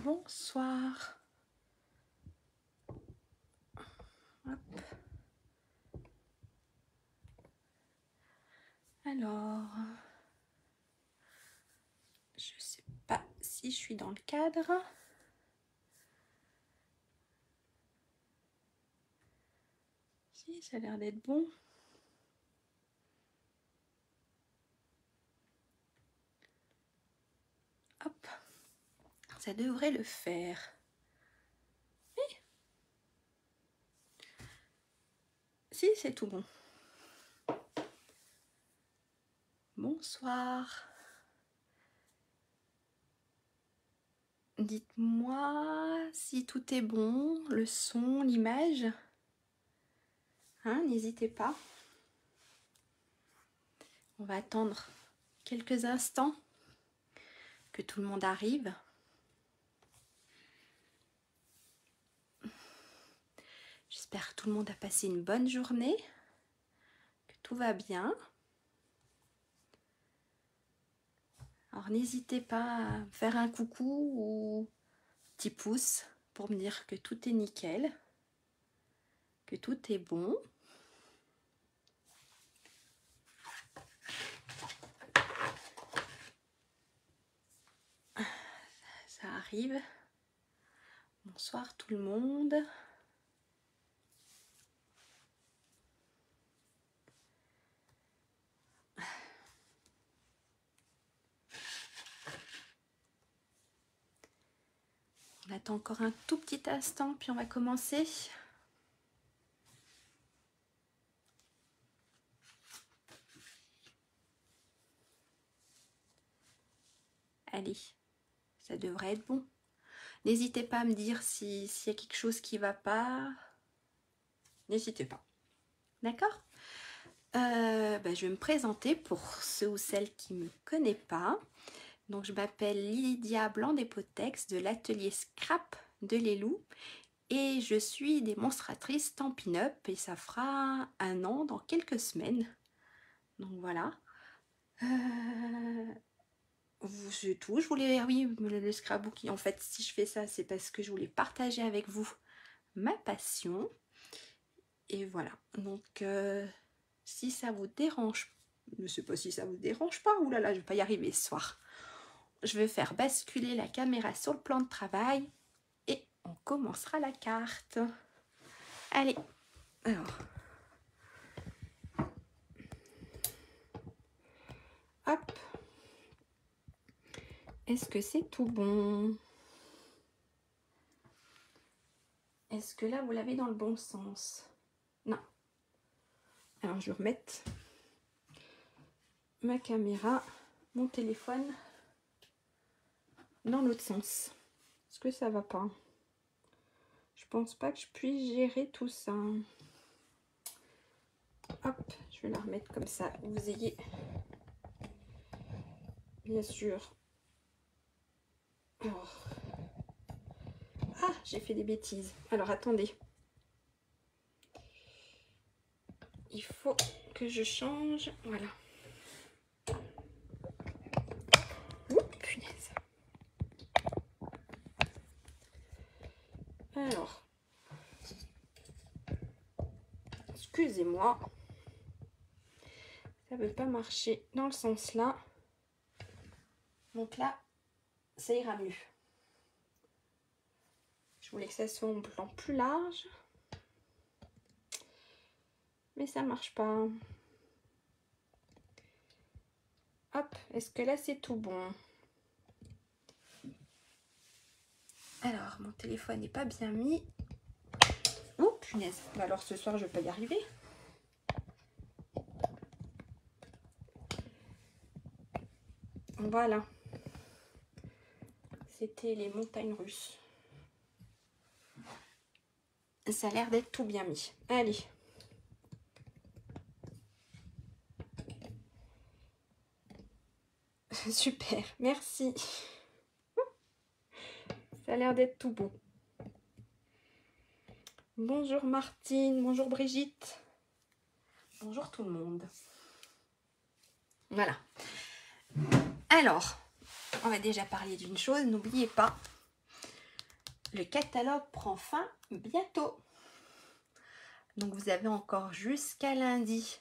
Bonsoir. Hop. Alors, je sais pas si je suis dans le cadre. Si, ça a l'air d'être bon. Hop. Ça devrait le faire. Oui. Si, c'est tout bon. Bonsoir. Dites-moi si tout est bon, le son, l'image. Hein, n'hésitez pas. On va attendre quelques instants que tout le monde arrive. J'espère que tout le monde a passé une bonne journée, que tout va bien. Alors n'hésitez pas à me faire un coucou ou un petit pouce pour me dire que tout est nickel, que tout est bon. Ça arrive. Bonsoir tout le monde. On attend encore un tout petit instant, puis on va commencer. Allez, ça devrait être bon. N'hésitez pas à me dire s'il y a quelque chose qui ne va pas. N'hésitez pas. D'accord ? Je vais me présenter pour ceux ou celles qui ne me connaissent pas. Donc, je m'appelle Lydia Blanc-Despotex de l'atelier Scrap de Lelou et je suis démonstratrice Stampin' Up et ça fera 1 an dans quelques semaines. Donc voilà. C'est tout. Je voulais, oui, le scrapbooking. En fait, si je fais ça, c'est parce que je voulais partager avec vous ma passion. Et voilà. Donc, si ça vous dérange, je ne sais pas si ça vous dérange pas. Ouh là là, je vais pas y arriver ce soir. Je vais faire basculer la caméra sur le plan de travail et on commencera la carte. Allez, alors. Hop. Est-ce que c'est tout bon? Est-ce que là, vous l'avez dans le bon sens? Non. Alors, je vais remettre ma caméra, mon téléphone dans l'autre sens. Est-ce que ça va pas? Je pense pas que je puisse gérer tout ça. Hop, je vais la remettre comme ça. Vous ayez, bien sûr. Alors. Ah, j'ai fait des bêtises. Alors, attendez. Il faut que je change. Voilà. Oups, punaise. Alors. Excusez-moi. Ça ne veut pas marcher dans le sens là. Donc là, ça ira mieux. Je voulais que ça soit en plan plus large. Mais ça marche pas. Hop, est-ce que là c'est tout bon? Alors, mon téléphone n'est pas bien mis. Oh, punaise. Bah alors ce soir, je ne vais pas y arriver. Voilà. C'était les montagnes russes. Ça a l'air d'être tout bien mis. Allez. Super, merci. Ça a l'air d'être tout bon. Bonjour Martine, bonjour Brigitte. Bonjour tout le monde. Voilà. Alors, on va déjà parler d'une chose. N'oubliez pas le catalogue prend fin bientôt. Donc vous avez encore jusqu'à lundi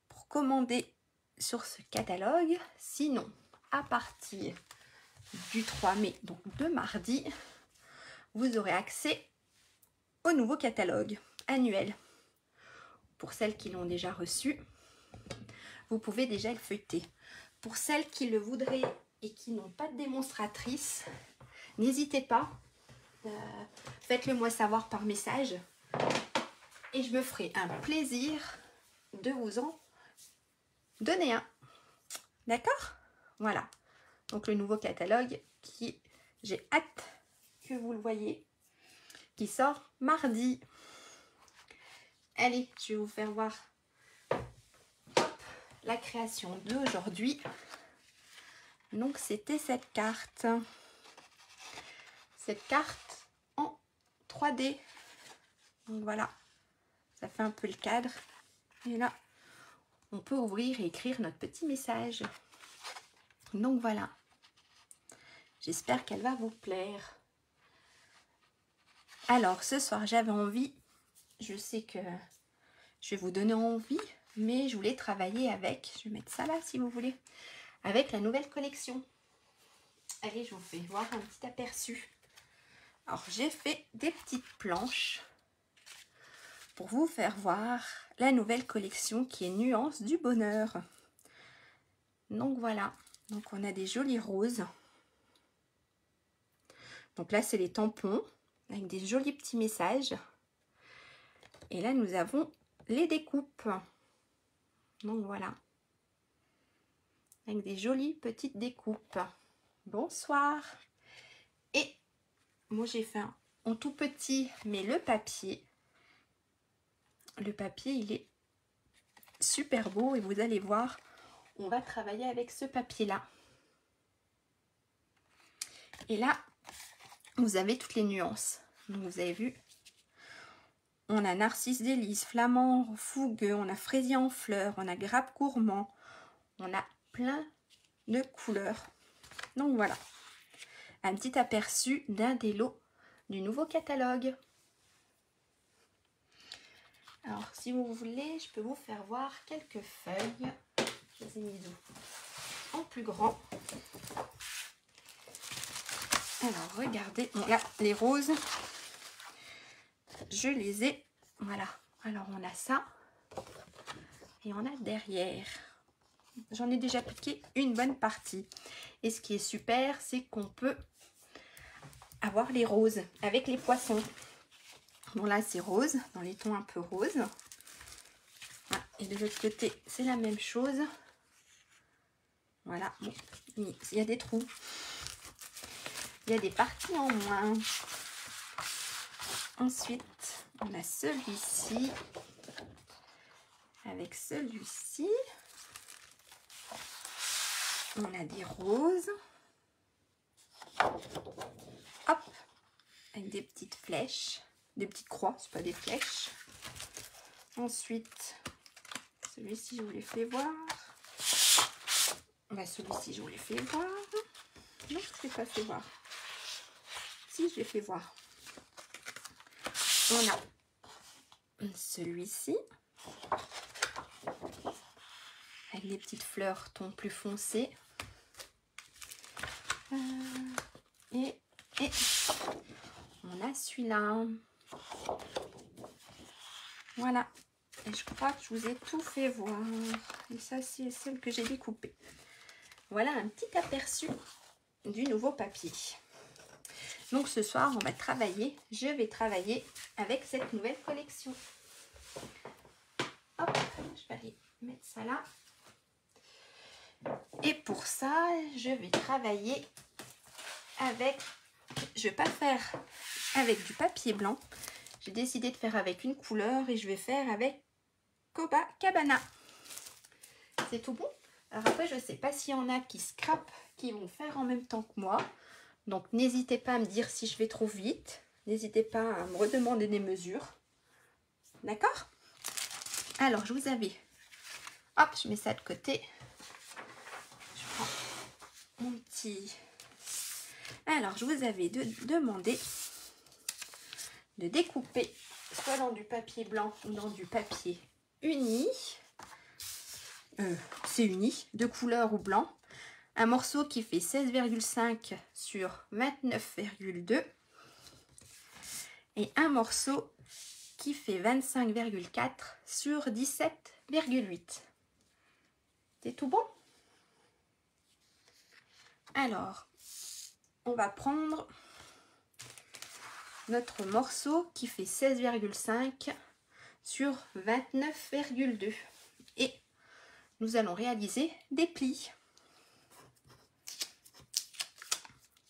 pour commander sur ce catalogue. Sinon, à partir du 3 mai, donc de mardi, vous aurez accès au nouveau catalogue annuel. Pour celles qui l'ont déjà reçu, vous pouvez déjà le feuilleter. Pour celles qui le voudraient et qui n'ont pas de démonstratrice, n'hésitez pas, faites-le moi savoir par message et je me ferai un plaisir de vous en donner un. D'accord? Voilà. Donc le nouveau catalogue qui, j'ai hâte que vous le voyez, qui sort mardi. Allez, je vais vous faire voir la création d'aujourd'hui. Donc c'était cette carte. Cette carte en 3D. Donc voilà. Ça fait un peu le cadre. Et là, on peut ouvrir et écrire notre petit message. Donc voilà. J'espère qu'elle va vous plaire. Alors, ce soir, j'avais envie, je sais que je vais vous donner envie, mais je voulais travailler avec, je vais mettre ça là si vous voulez, avec la nouvelle collection. Allez, je vous fais voir un petit aperçu. Alors, j'ai fait des petites planches pour vous faire voir la nouvelle collection qui est Nuances du Bonheur. Donc voilà, donc on a des jolis roses. Donc là, c'est les tampons avec des jolis petits messages. Et là, nous avons les découpes. Donc voilà, avec des jolies petites découpes. Bonsoir. Et moi, j'ai fait un en tout petit, mais le papier, il est super beau et vous allez voir, on va travailler avec ce papier-là. Et là, vous avez toutes les nuances. Donc vous avez vu, on a narcisse délice, flamand, fougueux, on a fraisier en fleurs, on a grappe gourmand, on a plein de couleurs. Donc voilà, un petit aperçu d'un des lots du nouveau catalogue. Alors si vous voulez, je peux vous faire voir quelques feuilles. Je les ai mises en plus grand. Alors regardez, bon, là les roses, je les ai, voilà. Alors on a ça et on a derrière. J'en ai déjà piqué une bonne partie. Et ce qui est super, c'est qu'on peut avoir les roses avec les poissons. Bon là c'est rose, dans les tons un peu roses. Ah, et de l'autre côté c'est la même chose. Voilà, bon, il y a des trous. Il y a des parties en moins. Ensuite, on a celui-ci. Avec celui-ci. On a des roses. Hop. Avec des petites flèches. Des petites croix, c'est pas des flèches. Ensuite, celui-ci, je vous l'ai fait voir. Bah, celui-ci, je vous l'ai fait voir. Non, je ne l'ai pas fait voir. Si, je l'ai fait voir. On a celui-ci. Avec des petites fleurs ton plus foncé. Et on a celui-là. Voilà. Et je crois que je vous ai tout fait voir. Et ça, c'est celle que j'ai découpée. Voilà un petit aperçu du nouveau papier. Donc ce soir, on va travailler. Je vais travailler avec cette nouvelle collection. Hop, je vais aller mettre ça là. Et pour ça, je vais travailler avec... Je vais pas faire avec du papier blanc. J'ai décidé de faire avec une couleur et je vais faire avec Copacabana. C'est tout bon. Alors après, je ne sais pas s'il y en a qui scrapent, qui vont faire en même temps que moi. Donc n'hésitez pas à me dire si je vais trop vite. N'hésitez pas à me redemander des mesures. D'accord? Alors, je vous avais... Hop, je mets ça de côté. Je prends mon petit... Alors, je vous avais demandé de découper soit dans du papier blanc ou dans du papier uni. C'est uni, de couleur ou blanc. Un morceau qui fait 16,5 sur 29,2 et un morceau qui fait 25,4 sur 17,8. C'est tout bon? Alors, on va prendre notre morceau qui fait 16,5 sur 29,2 et nous allons réaliser des plis.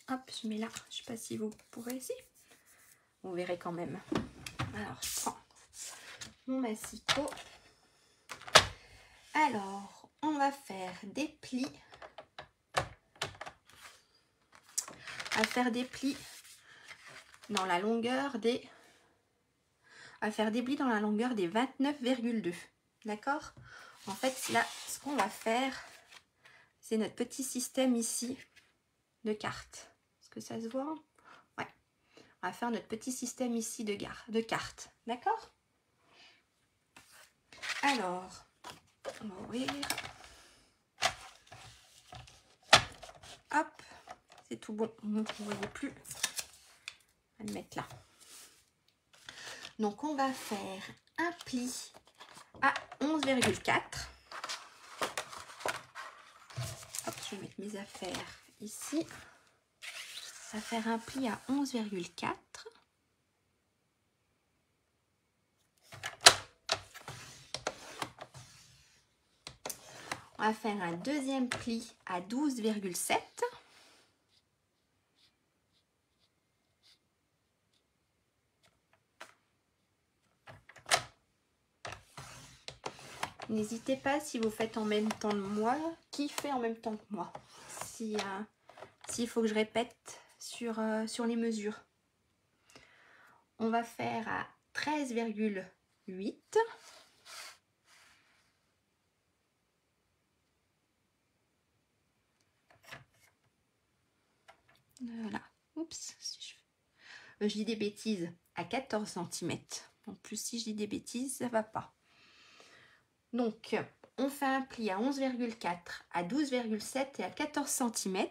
Hop, je mets là, je sais pas si vous pourrez ici. Vous verrez quand même. Alors, je prends mon massicot. Alors, on va faire des plis. On va faire des plis dans la longueur des... On va faire des plis dans la longueur des 29,2. D'accord? En fait, là, ce qu'on va faire, c'est notre petit système ici de cartes. Est-ce que ça se voit? Ouais. On va faire notre petit système ici de cartes. D'accord? Alors, on va ouvrir. Hop, c'est tout bon. Vous ne voyez plus. On va le mettre là. Donc, on va faire un pli à 11,4. Hop, je vais mettre mes affaires ici. On va faire un pli à 11,4. On va faire un deuxième pli à 12,7. N'hésitez pas si vous faites en même temps que moi, qui fait en même temps que moi. S'il faut que je répète sur les mesures. On va faire à 13,8. Voilà. Oups. Je dis des bêtises. À 14 cm. En plus, si je dis des bêtises, ça va pas. Donc, on fait un pli à 11,4, à 12,7 et à 14 cm.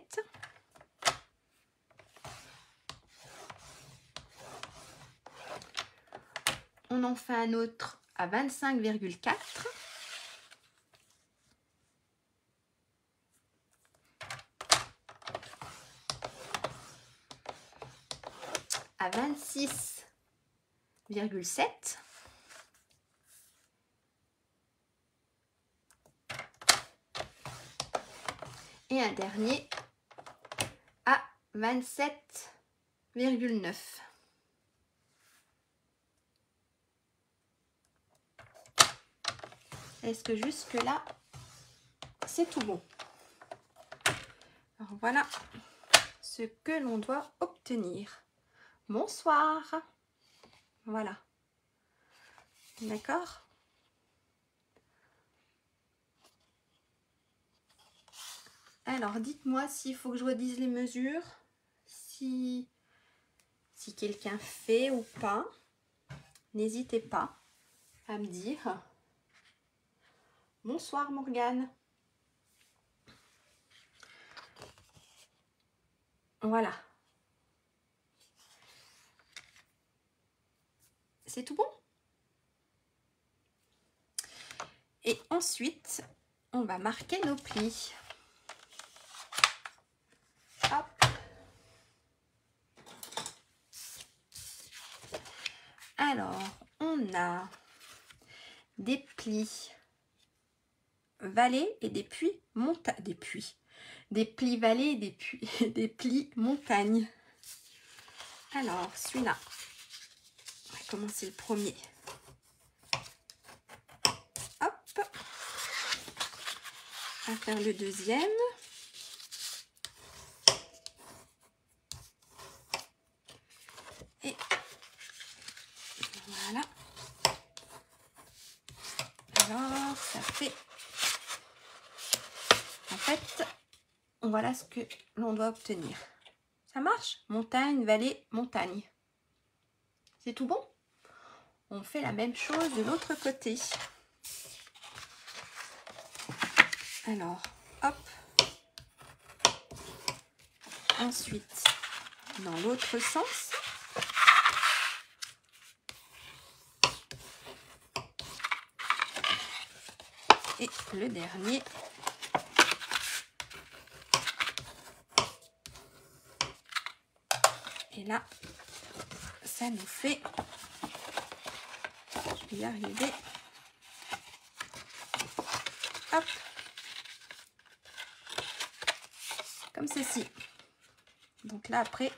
On en fait un autre à 25,4. À 26,7. Et un dernier à 27,9. Est-ce que jusque là, c'est tout bon? Alors voilà ce que l'on doit obtenir. Bonsoir. Voilà. D'accord? Alors, dites-moi s'il faut que je redise les mesures, si quelqu'un fait ou pas. N'hésitez pas à me dire. Bonsoir Morgane. Voilà. C'est tout bon? Et ensuite, on va marquer nos plis. Hop. Alors, on a des plis vallées et des plis montagnes. Des plis vallées et des plis montagnes. Alors, celui-là, on va commencer le premier. Hop. On va faire le deuxième. Et voilà. Alors, ça fait... En fait, voilà ce que l'on doit obtenir. Ça marche? Montagne, vallée, montagne. C'est tout bon? On fait la même chose de l'autre côté. Alors, hop. Ensuite, dans l'autre sens. Et le dernier. Et là, ça nous fait... Je vais y arriver. Hop. Comme ceci. Donc là, après,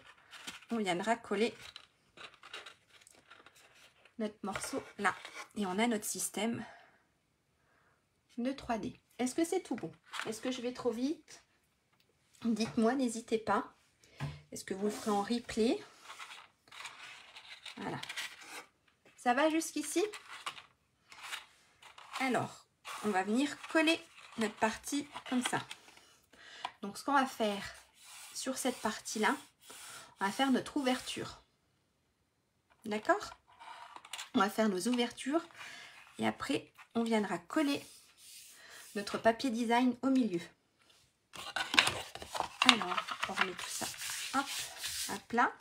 on viendra coller notre morceau là. Et on a notre système de 3D. Est-ce que c'est tout bon? Est-ce que je vais trop vite? Dites-moi, n'hésitez pas. Est-ce que vous le ferez en replay? Voilà. Ça va jusqu'ici? Alors, on va venir coller notre partie comme ça. Donc, ce qu'on va faire sur cette partie-là, on va faire notre ouverture. D'accord? On va faire nos ouvertures et après, on viendra coller notre papier design au milieu. Alors, on remet tout ça hop, à plat.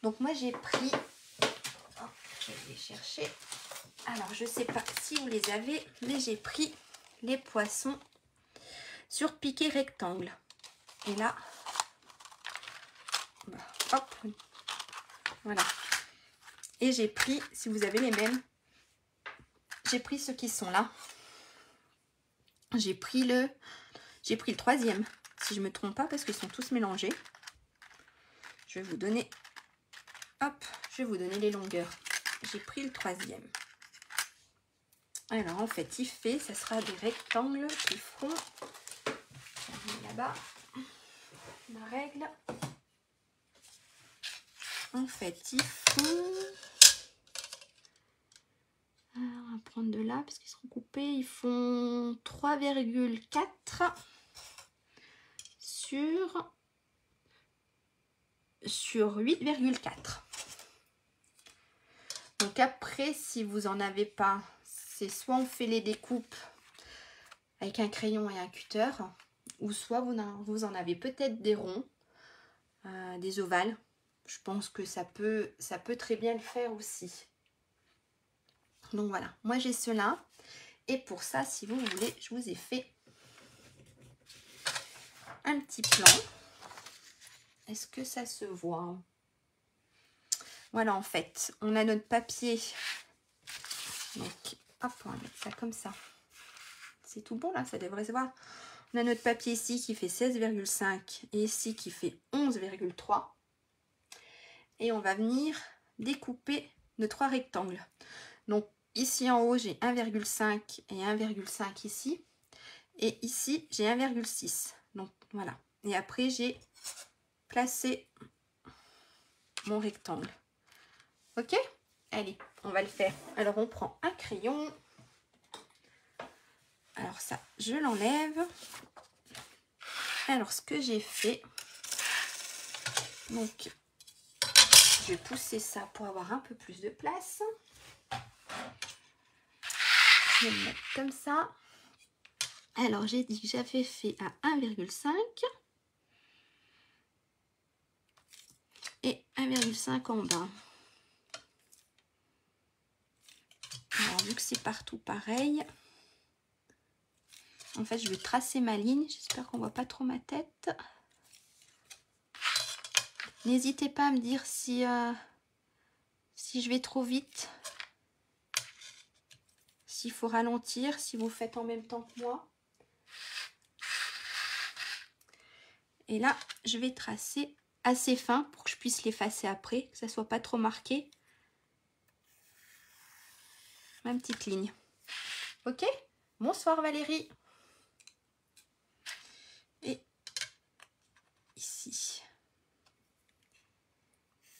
Donc, moi, j'ai pris... Hop, je vais les chercher. Alors, je ne sais pas si vous les avez, mais j'ai pris les poissons sur piqué rectangle. Et là, hop, voilà. Et j'ai pris, si vous avez les mêmes, j'ai pris ceux qui sont là. J'ai pris le troisième, si je ne me trompe pas, parce qu'ils sont tous mélangés. Je vais vous donner, hop, je vais vous donner les longueurs. J'ai pris le troisième. Alors, en fait, ça sera des rectangles qui feront, là-bas, ma règle. En fait, ils font... Alors, on va prendre de là, parce qu'ils seront coupés. Ils font 3,4 sur 8,4. Donc après, si vous n'en avez pas, c'est soit on fait les découpes avec un crayon et un cutter, ou soit vous en avez peut-être des ronds, des ovales. Je pense que ça peut très bien le faire aussi. Donc voilà, moi j'ai cela. Et pour ça, si vous voulez, je vous ai fait un petit plan. Est-ce que ça se voit? Voilà, en fait, on a notre papier. Donc, hop, on va mettre ça comme ça. C'est tout bon là, ça devrait se voir. On a notre papier ici qui fait 16,5 et ici qui fait 11,3. Et on va venir découper nos 3 rectangles. Donc, ici en haut, j'ai 1,5 et 1,5 ici. Et ici, j'ai 1,6. Donc, voilà. Et après, j'ai placé mon rectangle. Ok? Allez, on va le faire. Alors, on prend un crayon. Alors ça, je l'enlève. Alors, ce que j'ai fait... Donc, je vais pousser ça pour avoir un peu plus de place. Je vais le mettre comme ça. Alors, j'ai dit que j'avais fait à 1,5 et 1,5 en bas. Alors, vu que c'est partout pareil, en fait, je vais tracer ma ligne. J'espère qu'on ne voit pas trop ma tête. N'hésitez pas à me dire si je vais trop vite. S'il faut ralentir, si vous faites en même temps que moi. Et là, je vais tracer assez fin pour que je puisse l'effacer après, que ça ne soit pas trop marqué. Ma petite ligne. Ok? Bonsoir Valérie. Et ici.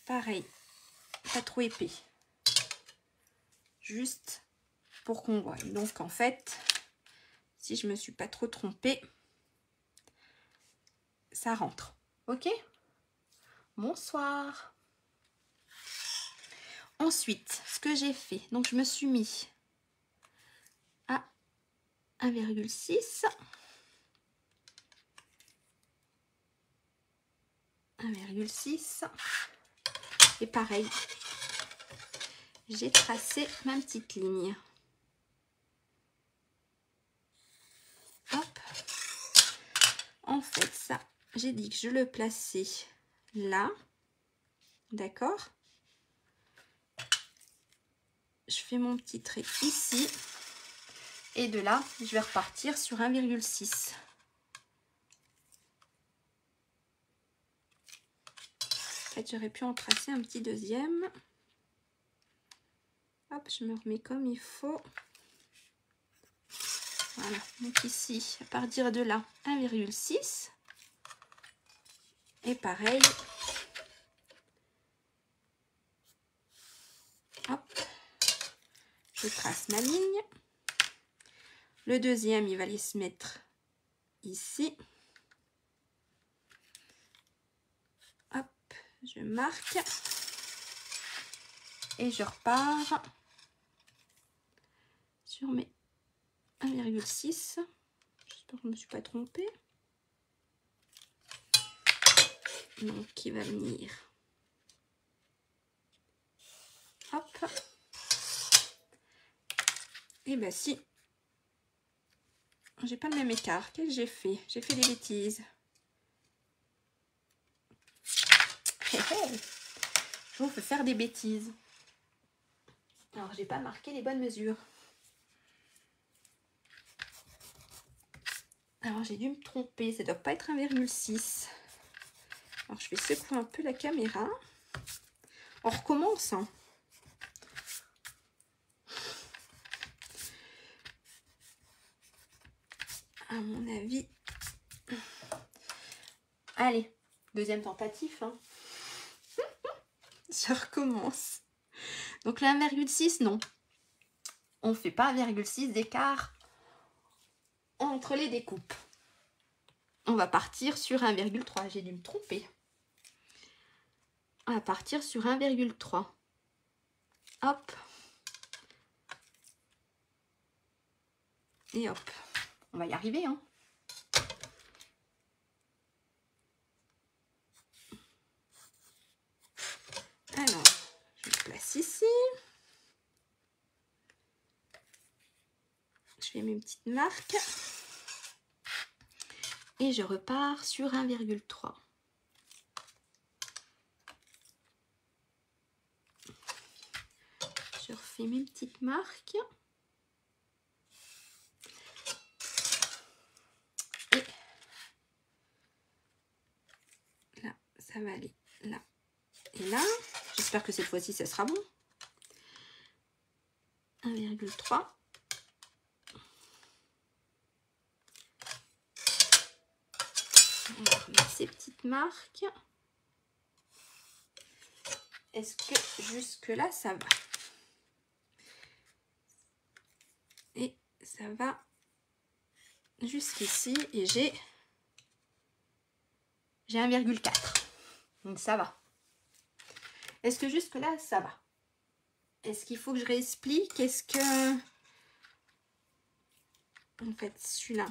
Pareil, pas trop épais. Juste pour qu'on voit. Donc en fait, si je me suis pas trop trompée, ça rentre. Ok? Bonsoir. Ensuite, ce que j'ai fait, donc je me suis mis à 1,6. 1,6. Et pareil, j'ai tracé ma petite ligne. Hop. En fait, ça, j'ai dit que je le plaçais là. D'accord? Je fais mon petit trait ici. Et de là, je vais repartir sur 1,6. En fait, j'aurais pu en tracer un petit deuxième. Hop, je me remets comme il faut. Voilà, donc ici, à partir de là, 1,6. Et pareil. Hop, je trace ma ligne. Le deuxième, il va aller se mettre ici. Hop, je marque. Et je repars sur mes 1,6. J'espère que je ne me suis pas trompée. Donc, il va venir. Hop. Et ben si. J'ai pas le même écart. Qu'est-ce que j'ai fait? J'ai fait des bêtises. Je vous fais faire des bêtises. Alors, j'ai pas marqué les bonnes mesures. Alors, j'ai dû me tromper. Ça doit pas être 1,6. Alors, je vais secouer un peu la caméra. On recommence. Hein. À mon avis. Allez, deuxième tentative. Hein. Je recommence. Donc, le 1,6, non. On ne fait pas 1,6 d'écart entre les découpes. On va partir sur 1,3. J'ai dû me tromper. On va partir sur 1,3. Hop. Et hop. On va y arriver, hein. Alors, je le place ici. Je fais mes petites marques. Et je repars sur 1,3. Je refais mes petites marques. Et là, ça va aller là et là. J'espère que cette fois-ci, ça sera bon. 1,3. On va remettre ces petites marques. Est-ce que jusque-là, ça va? Et ça va jusqu'ici. Et j'ai 1,4. Donc ça va. Est-ce que jusque-là, ça va? Est-ce qu'il faut que je réexplique? Est-ce que... En fait, celui-là,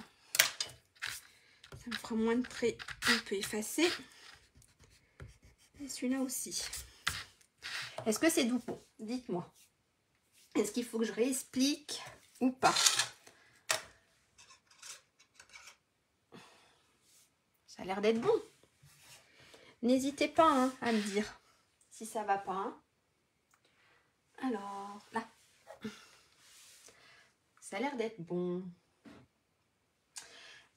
ça me fera moins de traits. On peut effacer. Et celui-là aussi. Est-ce que c'est doux? Dites-moi. Est-ce qu'il faut que je réexplique ou pas? Ça a l'air d'être bon. N'hésitez pas hein, à me dire si ça va pas. Hein. Alors, là. Ça a l'air d'être bon.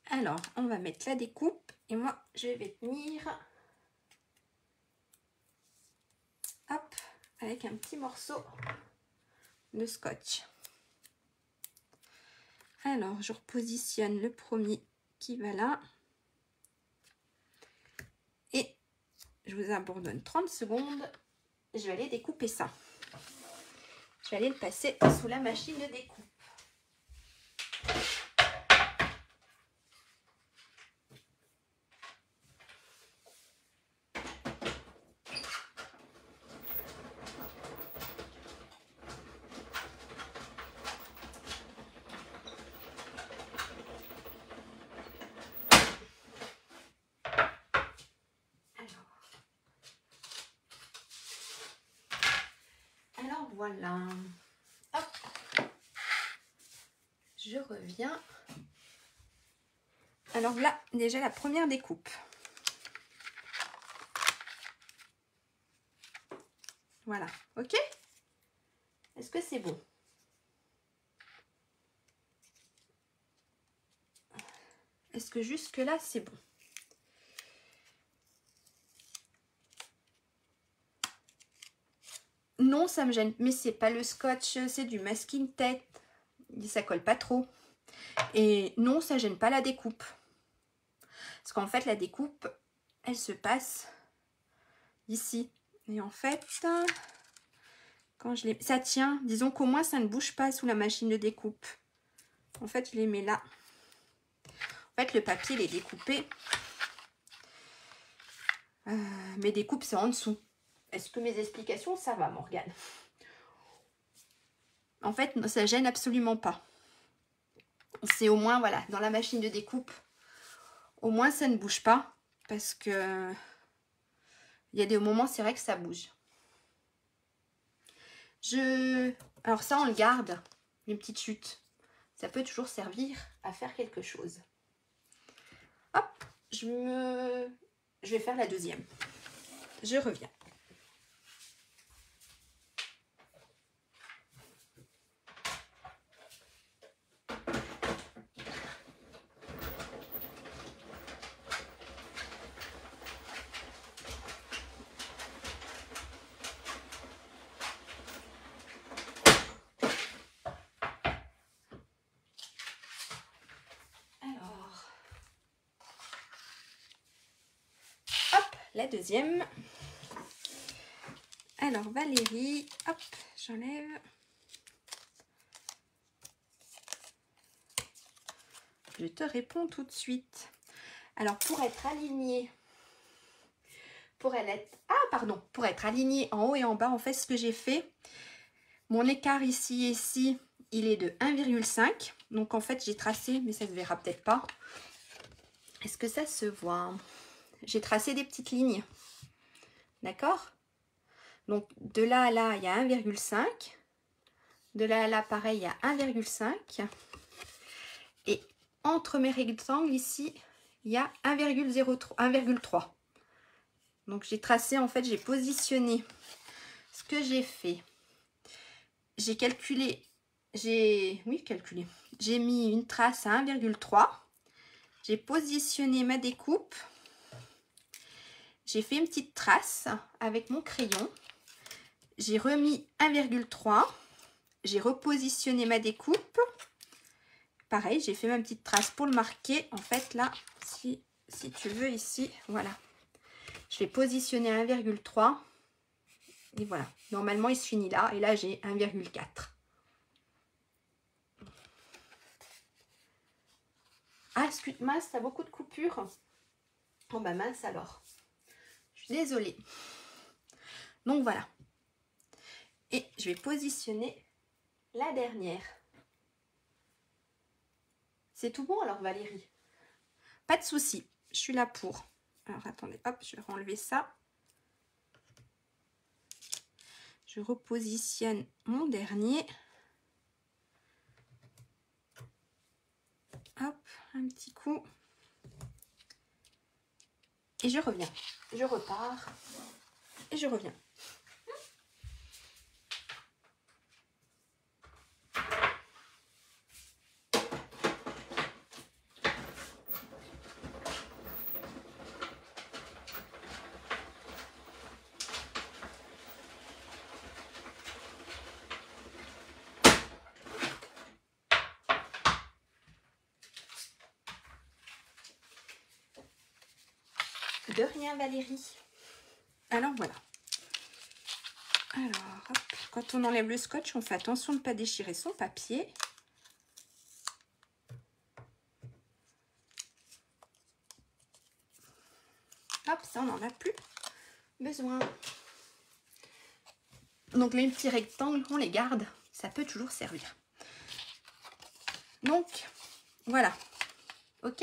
Alors, on va mettre la découpe. Et moi, je vais tenir... Hop, avec un petit morceau de scotch. Alors, je repositionne le premier qui va là. Et je vous abandonne 30 secondes. Je vais aller découper ça. Je vais aller le passer sous la machine de découpe. voilà. Hop. Je reviens. Alors là, déjà la première découpe. Voilà, ok? Est-ce que c'est bon? Est-ce que jusque là c'est bon? Non, ça me gêne, mais c'est pas le scotch, c'est du masking tape. Ça colle pas trop. Et non, ça gêne pas la découpe. Parce qu'en fait, la découpe, elle se passe ici. Et en fait, quand je les... ça tient. Disons qu'au moins, ça ne bouge pas sous la machine de découpe. En fait, je les mets là. En fait, le papier, il est découpé. Mes découpes, c'est en dessous. Est-ce que mes explications, ça va, Morgane? En fait, ça gêne absolument pas. C'est au moins, voilà, dans la machine de découpe, au moins, ça ne bouge pas. Parce que il y a des moments, c'est vrai que ça bouge. Alors ça, on le garde, les petites chutes. Ça peut toujours servir à faire quelque chose. Hop, je vais faire la deuxième. Je reviens. La deuxième. Alors Valérie, hop, j'enlève. Je te réponds tout de suite. Alors pour être aligné, pour être aligné en haut et en bas, en fait ce que j'ai fait, mon écart ici et ici, il est de 1,5. Donc en fait j'ai tracé, mais ça se verra peut-être pas. Est-ce que ça se voit? J'ai tracé des petites lignes. D'accord? Donc de là à là, il y a 1,5. De là à là, pareil, il y a 1,5. Et entre mes rectangles, ici, il y a 1,3. Donc j'ai tracé, en fait, j'ai positionné. Ce que j'ai fait, j'ai calculé, j'ai mis une trace à 1,3. J'ai positionné ma découpe. J'ai fait une petite trace avec mon crayon. J'ai remis 1,3. J'ai repositionné ma découpe. Pareil, j'ai fait ma petite trace pour le marquer. En fait, là, si tu veux, ici, voilà. Je vais positionner 1,3. Et voilà. Normalement, il se finit là. Et là, j'ai 1,4. Ah, excuse, mince, t'as beaucoup de coupures. Oh, bah mince alors. Je suis désolée. Donc, voilà. Et je vais positionner la dernière. C'est tout bon alors, Valérie? Pas de souci. Je suis là pour. Alors, attendez, hop, je vais enlever ça. Je repositionne mon dernier. Hop, un petit coup. Et je reviens. Je repars. Et je reviens. De rien, Valérie. Alors voilà. Alors, hop, quand on enlève le scotch, on fait attention de ne pas déchirer son papier. Hop, ça on n'en a plus besoin. Donc les petits rectangles, on les garde. Ça peut toujours servir. Donc, voilà. Ok?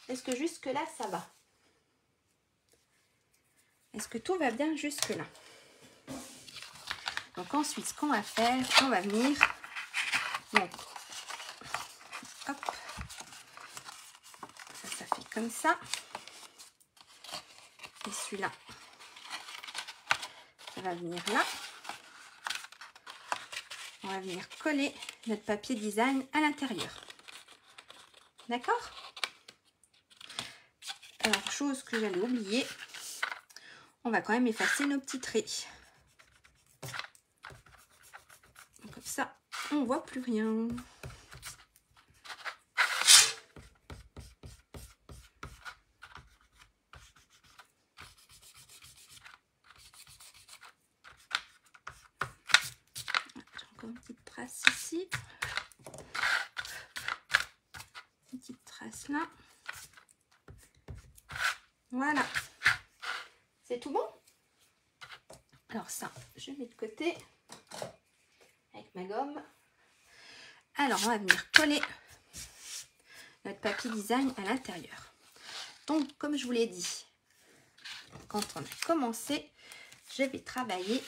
Est-ce que jusque là, ça va? Est-ce que tout va bien jusque là? Donc ensuite, ce qu'on va faire, on va venir, donc, hop, ça fait comme ça. Et celui-là, ça va venir là. On va venir coller notre papier design à l'intérieur. D'accord? Alors, chose que j'allais oublier, on va quand même effacer nos petits traits. Comme ça, on ne voit plus rien. J'ai encore une petite trace ici. Une petite trace là. Voilà. C'est tout bon? Alors ça, je mets de côté avec ma gomme. Alors, on va venir coller notre papier design à l'intérieur. Donc, comme je vous l'ai dit, quand on a commencé, je vais travailler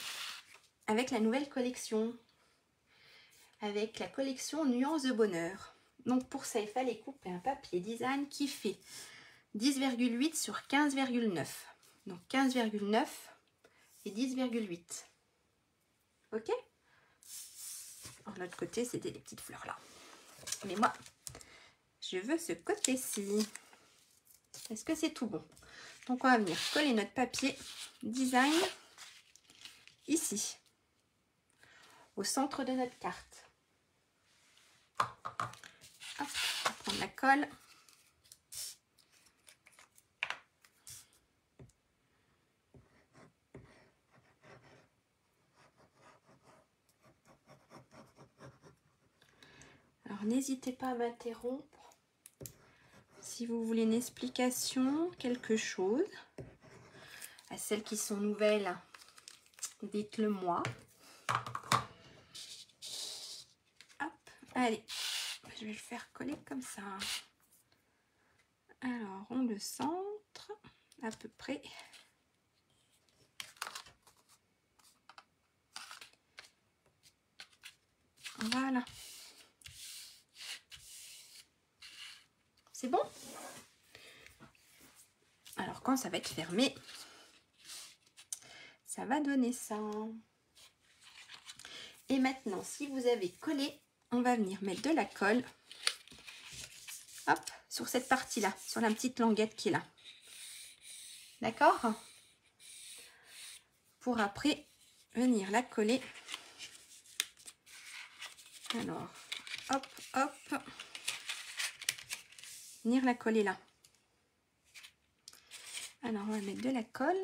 avec la nouvelle collection, avec la collection Nuances de Bonheur. Donc, pour ça, il fallait couper un papier design qui fait 10,8 sur 15,9. Donc, 15,9 et 10,8. Ok? Alors, l'autre côté, c'était les petites fleurs là. Mais moi, je veux ce côté-ci. Est-ce que c'est tout bon? Donc, on va venir coller notre papier design ici, au centre de notre carte. Hop, on va prendre la colle. Alors, n'hésitez pas à m'interrompre si vous voulez une explication, quelque chose. À celles qui sont nouvelles, dites-le moi. Hop, allez, je vais le faire coller comme ça. Alors, on le centre à peu près. Voilà. C'est bon? Alors, quand ça va être fermé, ça va donner ça. Et maintenant, si vous avez collé, on va venir mettre de la colle, hop, sur cette partie-là, sur la petite languette qui est là. D'accord? Pour après venir la coller. Alors, hop, hop. Venir la coller là. Alors, on va mettre de la colle.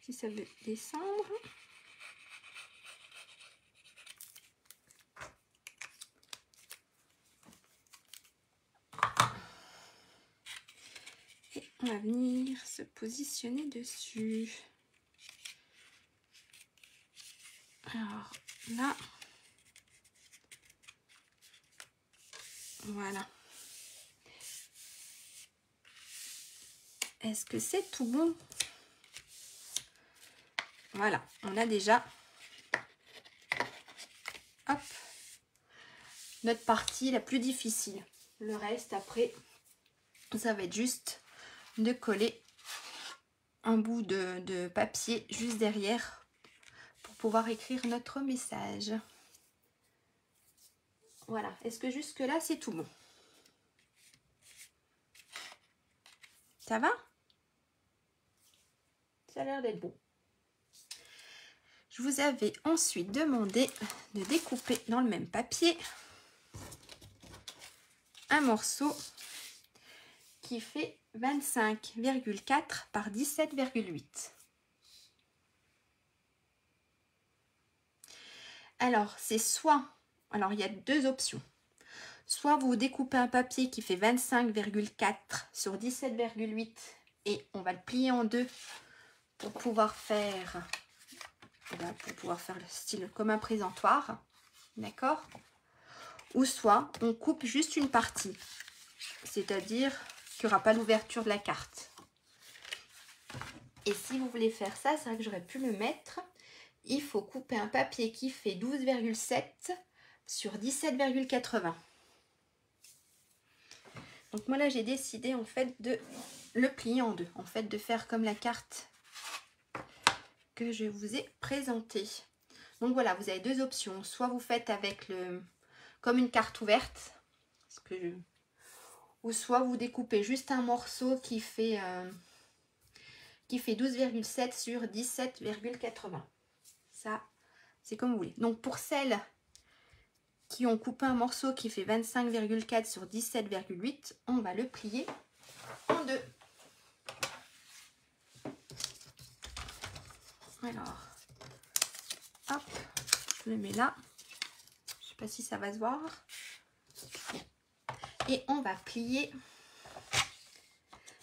Si ça veut descendre. Et on va venir se positionner dessus. Alors, là. Voilà. Est-ce que c'est tout bon? Voilà, on a déjà hop, notre partie la plus difficile. Le reste, après, ça va être juste de coller un bout de papier juste derrière pour pouvoir écrire notre message. Voilà, est-ce que jusque là, c'est tout bon? Ça va? Ça a l'air d'être bon. Je vous avais ensuite demandé de découper dans le même papier un morceau qui fait 25,4 par 17,8. Alors, c'est soit, alors il y a deux options. Soit vous découpez un papier qui fait 25,4 sur 17,8 et on va le plier en deux pour pouvoir faire le style comme un présentoir, d'accord? Ou soit on coupe juste une partie, c'est-à-dire qu'il n'y aura pas l'ouverture de la carte. Et si vous voulez faire ça, c'est vrai que j'aurais pu le mettre. Il faut couper un papier qui fait 12,7 sur 17,80. Donc moi là j'ai décidé en fait de le plier en deux. En fait de faire comme la carte que je vous ai présentée. Donc voilà, vous avez deux options. Soit vous faites avec comme une carte ouverte. Ou soit vous découpez juste un morceau qui fait 12,7 sur 17,80. Ça, c'est comme vous voulez. Donc pour celles qui ont coupé un morceau qui fait 25,4 sur 17,8, on va le plier en deux. Alors, hop, je le mets là. Je ne sais pas si ça va se voir. Et on va plier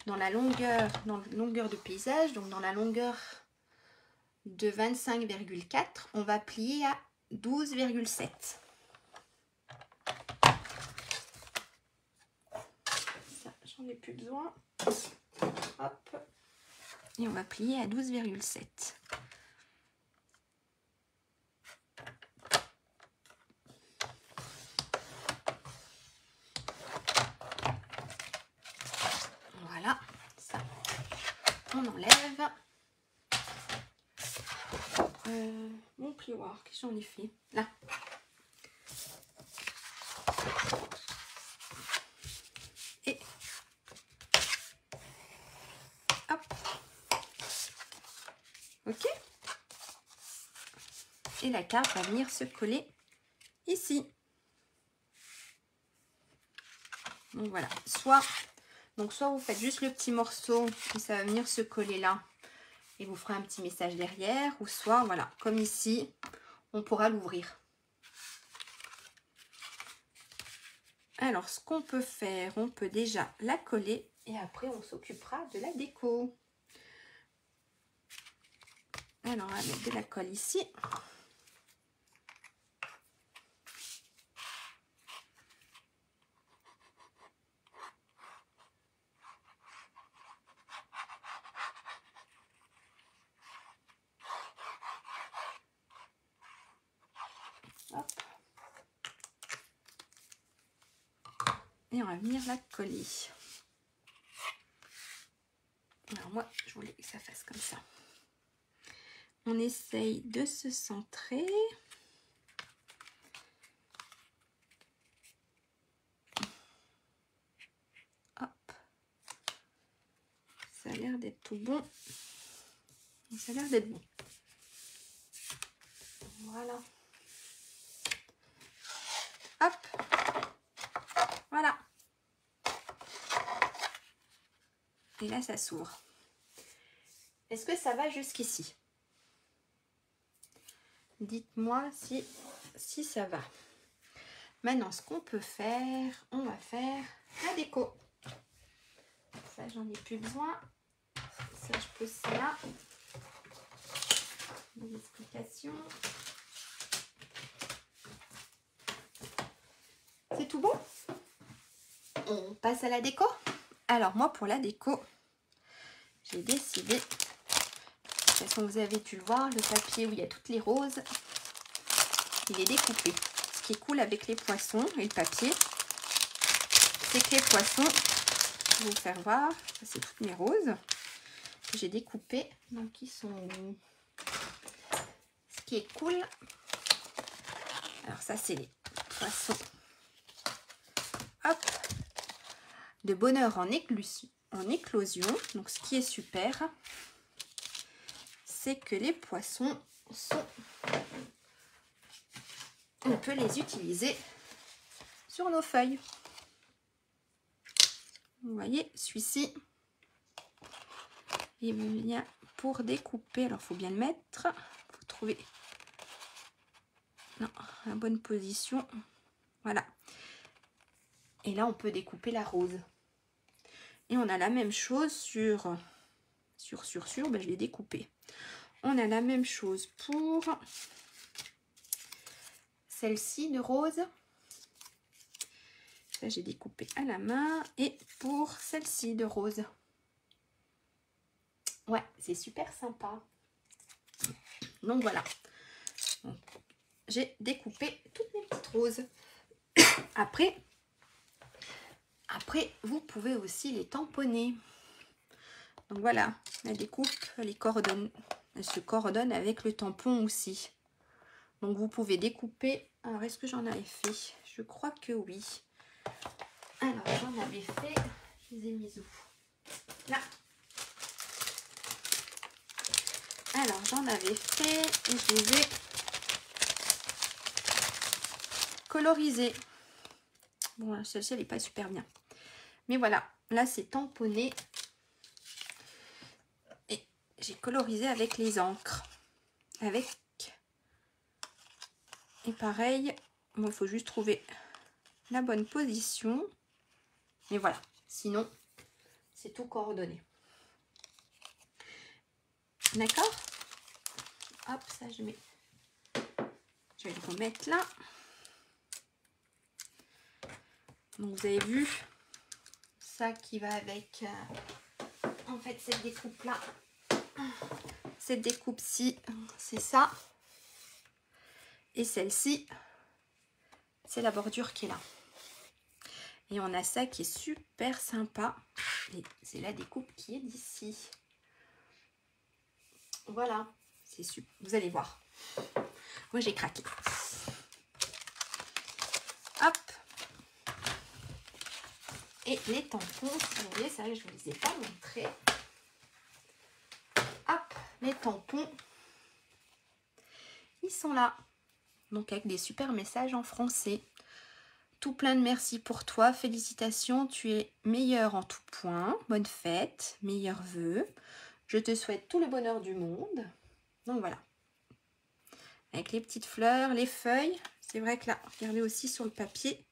dans la longueur de paysage, donc dans la longueur de 25,4, on va plier à 12,7. Ça, j'en ai plus besoin. Hop. Et on va plier à 12,7. Voilà, ça, on enlève. Mon plioir, qu'est-ce que j'en ai fait là? Et hop, ok. Et la carte va venir se coller ici. Donc voilà, soit vous faites juste le petit morceau et ça va venir se coller là et vous ferez un petit message derrière, ou soit voilà, comme ici, on pourra l'ouvrir. Alors ce qu'on peut faire, on peut déjà la coller et après on s'occupera de la déco. Alors on va mettre de la colle ici. Hop. Et on va venir la coller. Alors moi, je voulais que ça fasse comme ça. On essaye de se centrer. Hop. Ça a l'air d'être tout bon. Ça a l'air d'être bon. Voilà. Hop. Voilà. Et là, ça s'ouvre. Est-ce que ça va jusqu'ici? Dites-moi si ça va. Maintenant, ce qu'on peut faire, on va faire la déco. Ça, j'en ai plus besoin. Ça, je pose ça là. Des explications. C'est tout bon? On passe à la déco. Alors, moi, pour la déco, j'ai décidé, de toute façon, vous avez pu le voir, le papier où il y a toutes les roses, il est découpé. Ce qui est cool avec les poissons et le papier, c'est que les poissons, je vais vous faire voir, c'est toutes mes roses que j'ai découpées. Donc, ils sont... Ce qui est cool, alors ça, c'est les poissons. Hop, de bonheur en éclosion. Donc, ce qui est super, c'est que les poissons sont... On peut les utiliser sur nos feuilles. Vous voyez, celui-ci, il vient pour découper. Alors, il faut bien le mettre. Il faut trouver la bonne position. Voilà. Et là, on peut découper la rose. Et on a la même chose ben, je l'ai découpé. On a la même chose pour celle-ci de rose. Ça, j'ai découpé à la main. Et pour celle-ci de rose. Ouais, c'est super sympa. Donc voilà. J'ai découpé toutes mes petites roses. Après, vous pouvez aussi les tamponner. Donc voilà, la découpe, elle se coordonne avec le tampon aussi. Donc vous pouvez découper. Alors, est-ce que j'en avais fait? Je crois que oui. Alors, j'en avais fait. Je les ai mis où? Là. Alors, j'en avais fait et je les ai colorisés. Bon, celle-ci, elle n'est pas super bien. Mais voilà, là, c'est tamponné. Et j'ai colorisé avec les encres. Et pareil, bon, il faut juste trouver la bonne position. Mais voilà, sinon, c'est tout coordonné. D'accord? Hop, ça je mets. Je vais le remettre là. Donc vous avez vu, ça qui va avec en fait cette découpe là. Cette découpe-ci, c'est ça. Et celle-ci, c'est la bordure qui est là. Et on a ça qui est super sympa. Et c'est la découpe qui est d'ici. Voilà, c'est super. Vous allez voir. Moi, j'ai craqué. Hop. Et les tampons, si vous voulez, ça, je ne vous les ai pas montrés. Hop, les tampons. Ils sont là. Donc, avec des super messages en français. Tout plein de merci pour toi. Félicitations, tu es meilleur en tout point. Bonne fête, meilleurs vœux. Je te souhaite tout le bonheur du monde. Donc, voilà. Avec les petites fleurs, les feuilles. C'est vrai que là, regardez aussi sur le papier.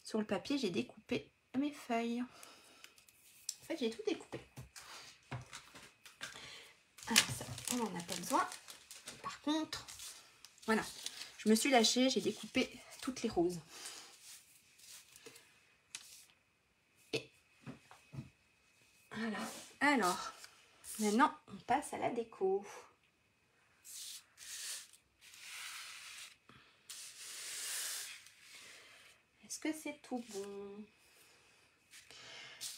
Sur le papier, j'ai découpé mes feuilles. En fait, j'ai tout découpé. Alors ça, on n'en a pas besoin. Par contre, voilà. Je me suis lâchée, j'ai découpé toutes les roses. Et voilà. Alors, maintenant, on passe à la déco. Est-ce que c'est tout bon?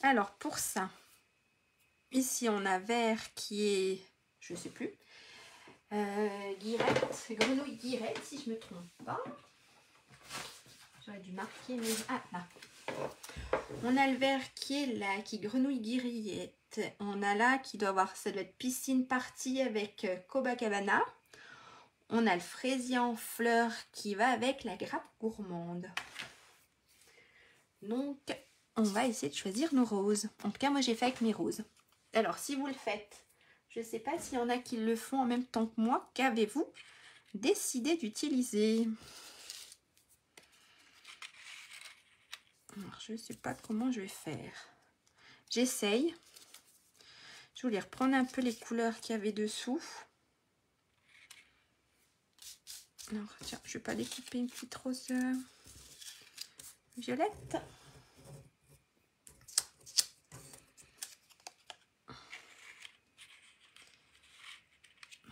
Alors, pour ça, ici, on a vert qui est, je sais plus, guirette, grenouille guirette, si je ne me trompe pas. J'aurais dû marquer, mais... Ah, là. On a le vert qui est là, qui est grenouille guirillette. On a là qui doit avoir, ça doit être piscine partie avec Copacabana. On a le fraisier en fleurs qui va avec la grappe gourmande. Donc, on va essayer de choisir nos roses. En tout cas, moi, j'ai fait avec mes roses. Alors, si vous le faites, je ne sais pas s'il y en a qui le font en même temps que moi. Qu'avez-vous décidé d'utiliser? Alors, je ne sais pas comment je vais faire. J'essaye. Je voulais reprendre un peu les couleurs qu'il y avait dessous. Alors, tiens, je ne vais pas découper une petite rose violette.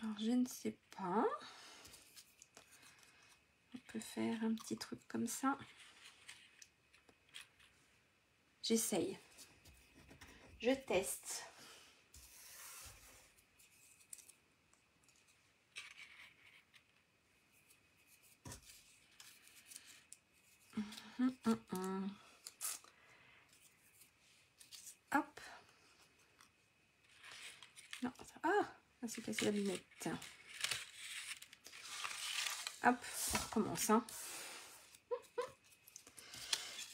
Alors, je ne sais pas. On peut faire un petit truc comme ça. J'essaye. Je teste. Hop. Non, ça... Ah, ça s'est cassé la lunette. Hop, on recommence. Hein.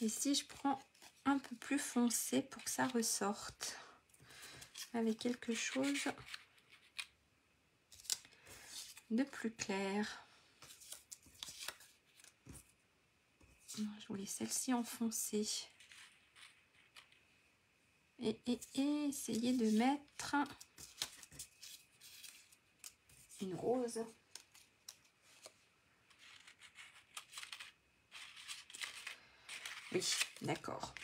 Ici, je prends un peu plus foncé pour que ça ressorte. Avec quelque chose de plus clair. Je voulais celle-ci enfoncée. Et essayer de mettre une rose. Oui, d'accord.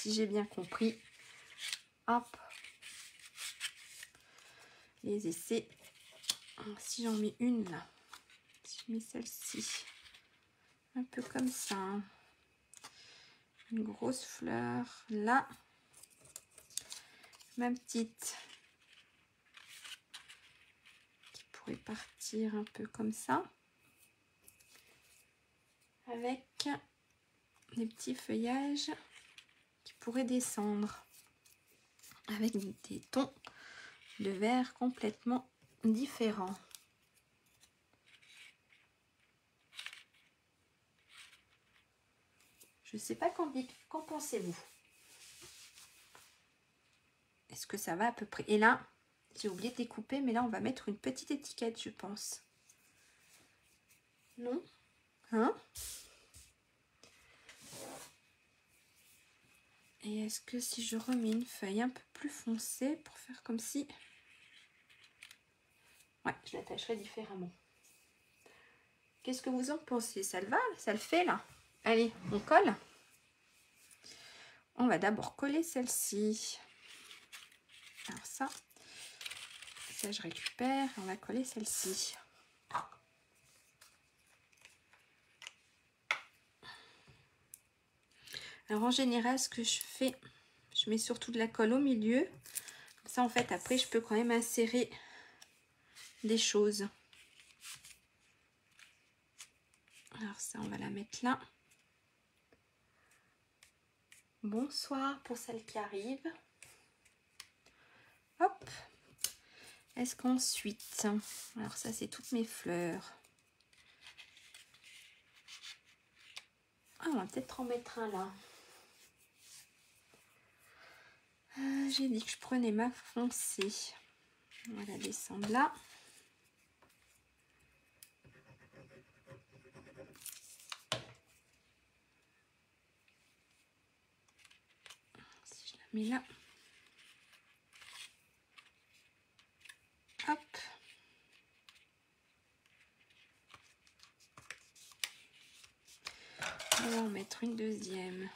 Si j'ai bien compris, hop, les essais. Si j'en mets une là, si je mets celle-ci, un peu comme ça, hein. Une grosse fleur là, ma petite qui pourrait partir un peu comme ça, avec des petits feuillages qui pourraient descendre, avec des tons de vert complètement différents. Je sais pas qu'en pensez-vous. Est-ce que ça va à peu près? Et là, j'ai oublié de découper, mais là, on va mettre une petite étiquette, je pense. Non? Hein? Et est-ce que si je remets une feuille un peu plus foncée pour faire comme si... Ouais, je l'attacherai différemment. Qu'est-ce que vous en pensez? Ça le va? Ça le fait là? Allez, on colle. On va d'abord coller celle-ci. Alors ça je récupère. On va coller celle-ci. Alors en général, ce que je fais, je mets surtout de la colle au milieu. Comme ça, en fait, après, je peux quand même insérer des choses. Alors ça, on va la mettre là. Bonsoir pour celles qui arrivent. Hop. Est-ce qu'ensuite, alors ça, c'est toutes mes fleurs. Ah, on va peut-être en mettre un là. J'ai dit que je prenais ma foncée. On va la descendre là. Si je la mets là. Hop. On va en mettre une deuxième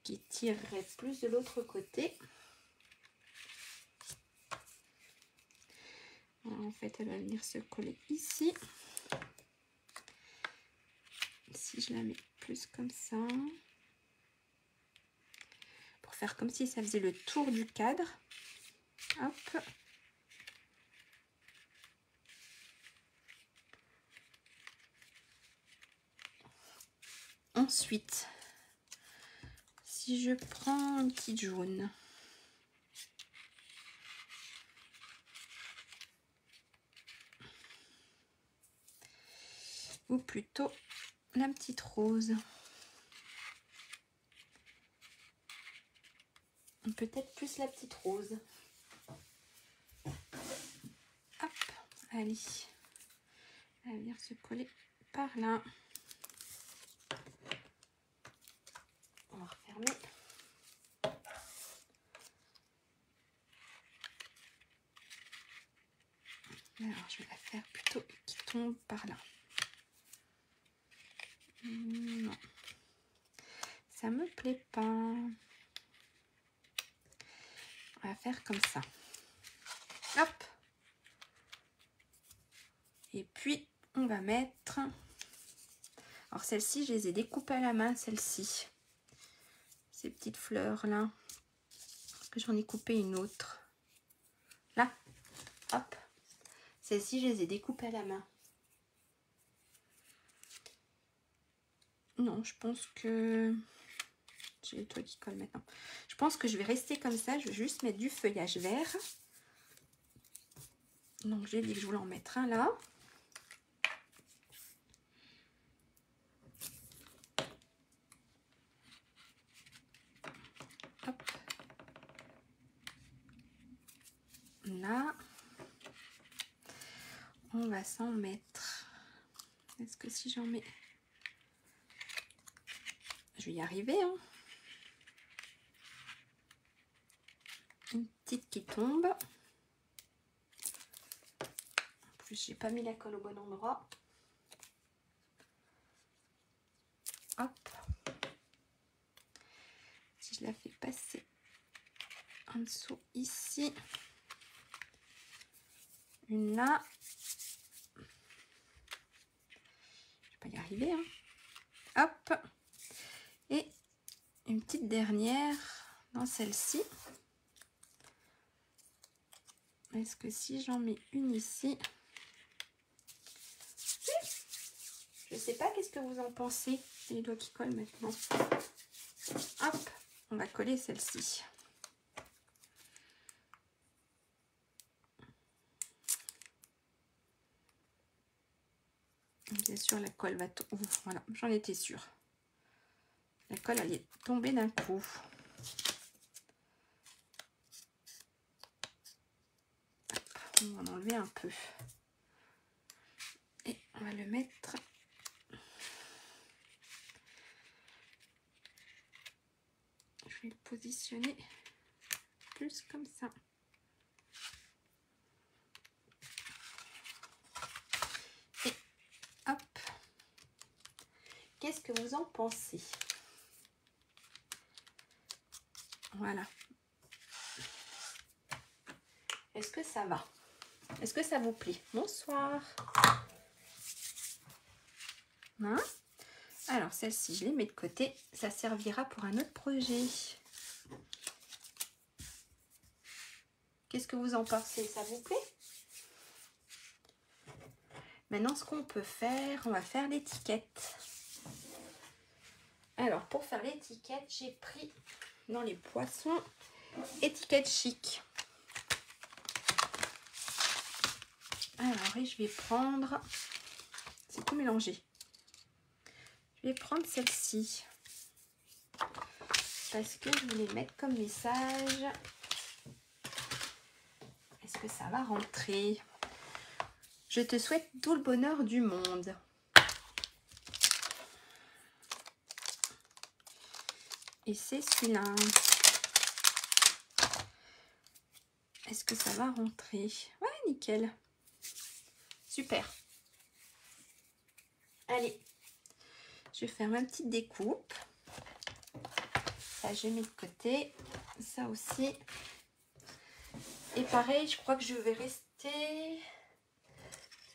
qui tirerait plus de l'autre côté. En fait, elle va venir se coller ici. Si je la mets plus comme ça, pour faire comme si ça faisait le tour du cadre. Hop. Ensuite, si je prends une petite jaune, ou plutôt la petite rose, peut-être plus la petite rose. Hop, allez, elle va venir se coller par là. On va refermer. Alors, je vais la faire plutôt qui tombe par là. Non, ça me plaît pas. On va faire comme ça. Hop. Et puis, on va mettre... Alors, celles-ci, je les ai découpées à la main, celles-ci. Ces petites fleurs-là. Parce que j'en ai coupé une autre. Là. Hop. Celles-ci, je les ai découpées à la main. Non, je pense que... J'ai le toit qui colle maintenant. Je pense que je vais rester comme ça. Je vais juste mettre du feuillage vert. Donc, j'ai dit que je voulais en mettre un là. Hop. Là. On va s'en mettre. Est-ce que si j'en mets... Je vais y arriver, hein. Une petite qui tombe. En plus, j'ai pas mis la colle au bon endroit. Hop. Si je la fais passer en dessous ici. Une là. Je vais pas y arriver. Hein. Hop. Et une petite dernière dans celle-ci. Est-ce que si j'en mets une ici... Je sais pas, qu'est-ce que vous en pensez? C'est les doigts qui collent maintenant. Hop, on va coller celle-ci. Bien sûr, la colle va tomber. Voilà, j'en étais sûre. La colle allait tomber d'un coup. Hop, on va en enlever un peu. Et on va le mettre... Je vais le positionner plus comme ça. Et hop. Qu'est-ce que vous en pensez? Voilà. Est-ce que ça va? Est-ce que ça vous plaît? Bonsoir. Hein? Alors, celle-ci, je les mets de côté. Ça servira pour un autre projet. Qu'est-ce que vous en pensez? Ça vous plaît? Maintenant, ce qu'on peut faire, on va faire l'étiquette. Alors, pour faire l'étiquette, j'ai pris dans les poissons étiquette chic. Alors, et je vais prendre... C'est tout mélangé. Je vais prendre celle-ci. Parce que je voulais mettre comme message. Est-ce que ça va rentrer? Je te souhaite tout le bonheur du monde. Et c'est celui-là. Est-ce que ça va rentrer? Ouais, nickel. Super. Allez. Je vais faire ma petite découpe. Ça, j'ai mis de côté. Ça aussi. Et pareil, je crois que je vais rester...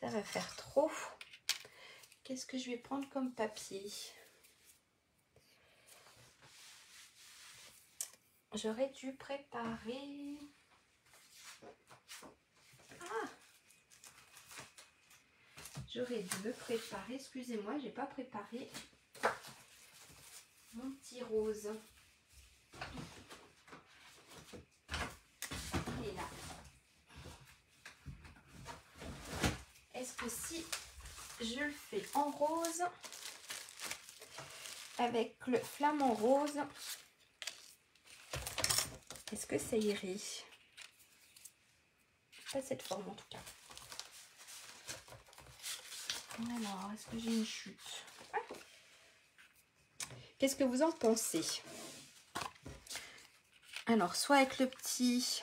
Ça va faire trop. Qu'est-ce que je vais prendre comme papier? J'aurais dû préparer... Ah! J'aurais dû me préparer. Excusez-moi, j'ai pas préparé mon petit rose. Il est là. Est-ce que si je le fais en rose, avec le flamant rose, est-ce que ça irait? Pas cette forme en tout cas. Alors, est-ce que j'ai une chute? Qu'est-ce que vous en pensez? Alors, soit avec le petit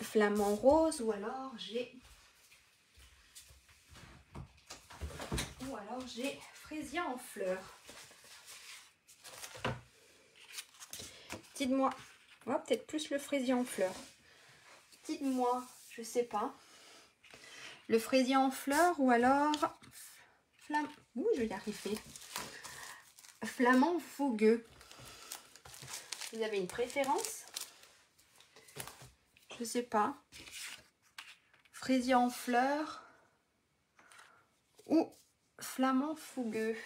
flamant rose, ou alors j'ai fraisier en fleurs. Dites-moi. Ouais, peut-être plus le fraisier en fleurs. Dites-moi, je sais pas. Le fraisier en fleurs ou alors ouh, je vais y arriver. Flamant fougueux. Vous avez une préférence? Je sais pas. Fraisier en fleurs ou flamant fougueux.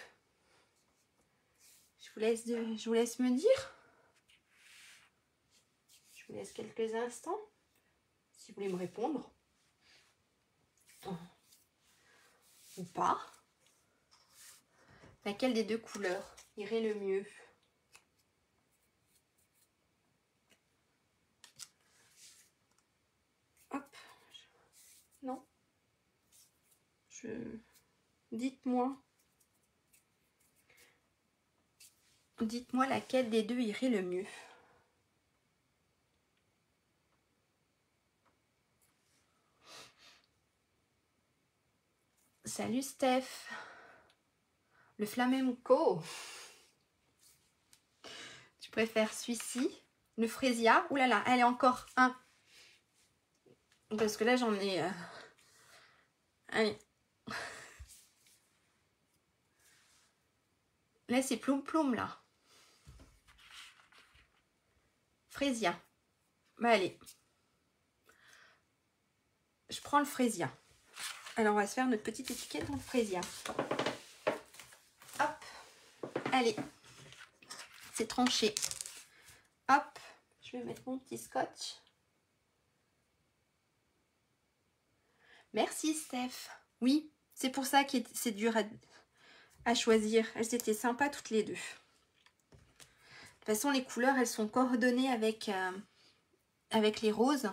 Je vous laisse me dire. Je vous laisse quelques instants. Si vous voulez me répondre. Ou pas. Laquelle des deux couleurs irait le mieux? Hop. Non. Dites-moi. Dites-moi laquelle des deux irait le mieux. Salut Steph. Le flamenco. Tu préfères celui-ci? Le fraisia? Ouh là là, elle est encore un. Parce que là, j'en ai... Allez. Là, c'est ploum-ploum, là. Frésia. Bah, allez. Je prends le frésia. Alors, on va se faire notre petite étiquette dans le frésia. Hop. Allez. C'est tranché. Hop. Je vais mettre mon petit scotch. Merci, Steph. Oui, c'est pour ça que c'est dur à choisir. Elles étaient sympas toutes les deux. De toute façon, les couleurs, elles sont coordonnées avec, avec les roses.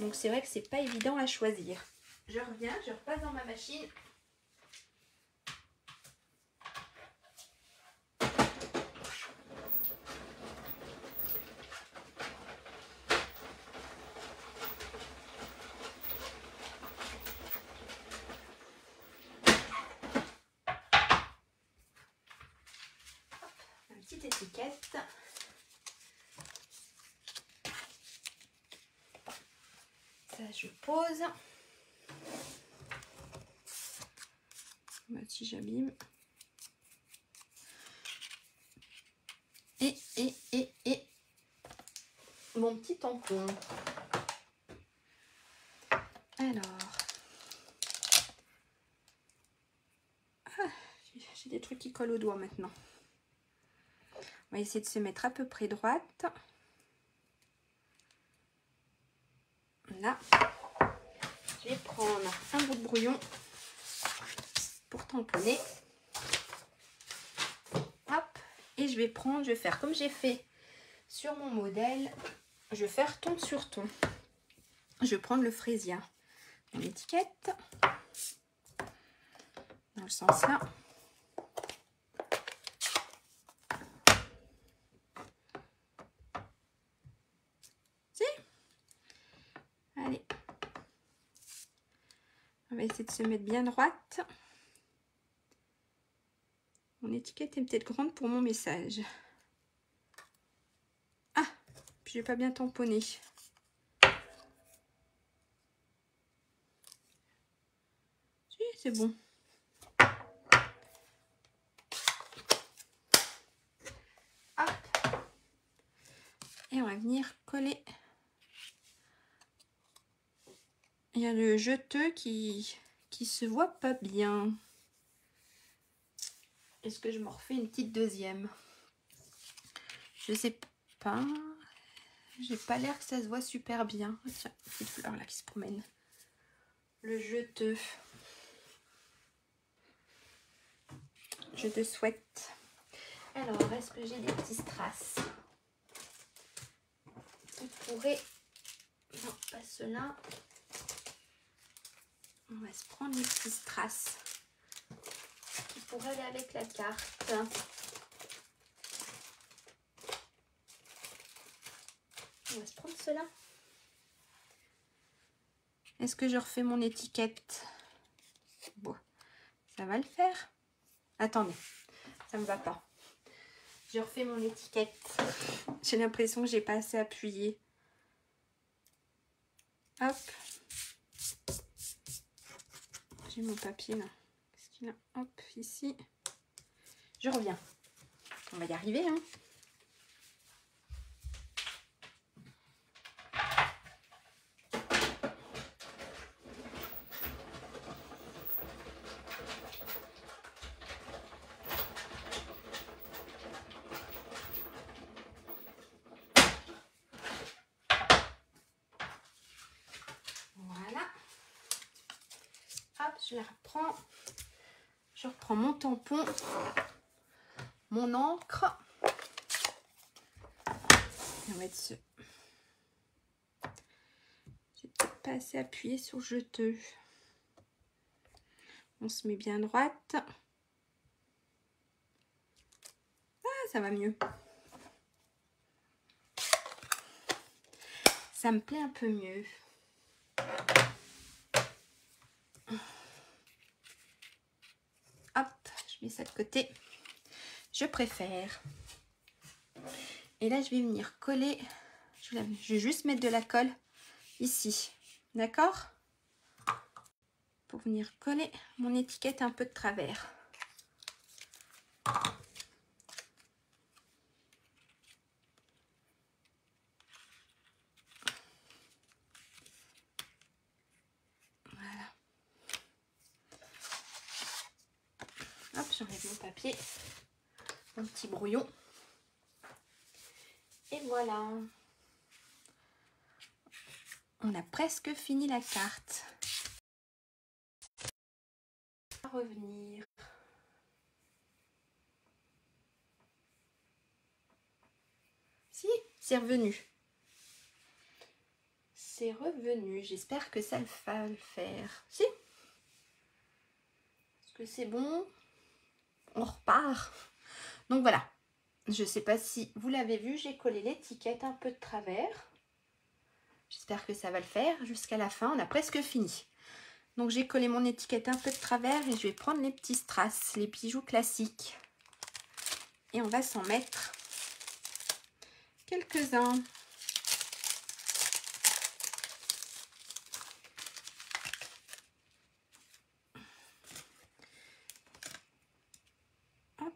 Donc, c'est vrai que c'est pas évident à choisir. Je reviens, je repasse dans ma machine. Une petite étiquette. Ça, je pose. Si j'abîme. Et mon petit tampon. Alors. Ah, j'ai des trucs qui collent au doigt maintenant. On va essayer de se mettre à peu près droite. Là. Je vais prendre un bout de brouillon pour tamponner. Hop. Et je vais faire comme j'ai fait sur mon modèle. Je vais faire ton sur ton. Je vais prendre le frésia. Mon étiquette. Dans le sens là. Si. Allez. On va essayer de se mettre bien droite. Mon étiquette est peut-être grande pour mon message. Ah, puis j'ai pas bien tamponné. Si, c'est bon. Hop. Et on va venir coller. Il y a le jeteux qui se voit pas bien. Est-ce que je m'en refais une petite deuxième? Je sais pas. J'ai pas l'air que ça se voit super bien. Oh, tiens, une petite fleur là qui se promène. Le jeteux. Je te souhaite. Alors, est-ce que j'ai des petits strass? On pourrait... Non, pas ceux-là. On va se prendre les petits strass qui pourraient aller avec la carte. On va se prendre cela. Est-ce que je refais mon étiquette? Bon, ça va le faire. Attendez, ça me va pas. Je refais mon étiquette. J'ai l'impression que j'ai pas assez appuyé. Hop. J'ai mon papier là. Qu'est-ce qu'il a? Hop, ici. Je reviens. On va y arriver, hein. Voilà. Hop, je la reprends. Je reprends mon tampon, mon encre. Et on va être ce. J'ai peut-être pas assez appuyé sur le jeteux. On se met bien droite. Ah, ça va mieux. Ça me plaît un peu mieux. Hop, je mets ça de côté. Je préfère. Et là, je vais venir coller. Je vais juste mettre de la colle ici. D'accord? Pour venir coller mon étiquette un peu de travers. Voilà. Hop, j'enlève mon papier, mon petit brouillon. Et voilà. On a presque fini la carte. On va revenir. Si, c'est revenu. C'est revenu. J'espère que ça va le faire. Si. Est-ce que c'est bon? On repart. Donc voilà. Je ne sais pas si vous l'avez vu, j'ai collé l'étiquette un peu de travers. J'espère que ça va le faire. Jusqu'à la fin, on a presque fini. Donc j'ai collé mon étiquette un peu de travers et je vais prendre les petits strass, les bijoux classiques. Et on va s'en mettre quelques-uns. Hop,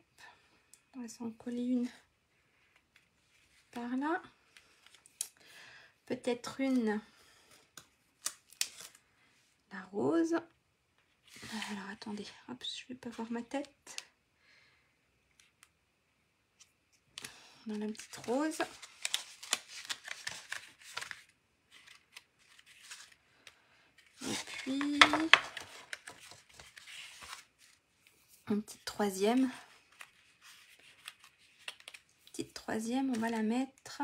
on va s'en coller une par là. Peut-être une, la rose. Alors attendez, hop, je vais pas voir ma tête. Dans la petite rose. Et puis une petite troisième. Petite troisième, on va la mettre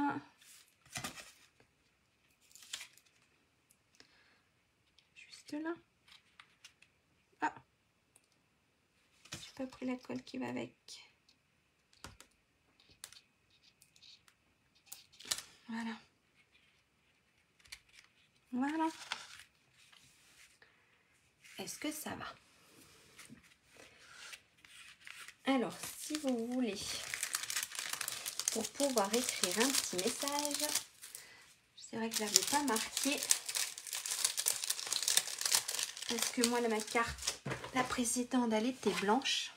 juste là. Ah, j'ai pas pris la colle qui va avec. Voilà. Voilà. Est-ce que ça va? Alors, si vous voulez, pour pouvoir écrire un petit message, c'est vrai que je l'avais pas marqué. Parce que moi, ma carte, la précédente, elle était blanche.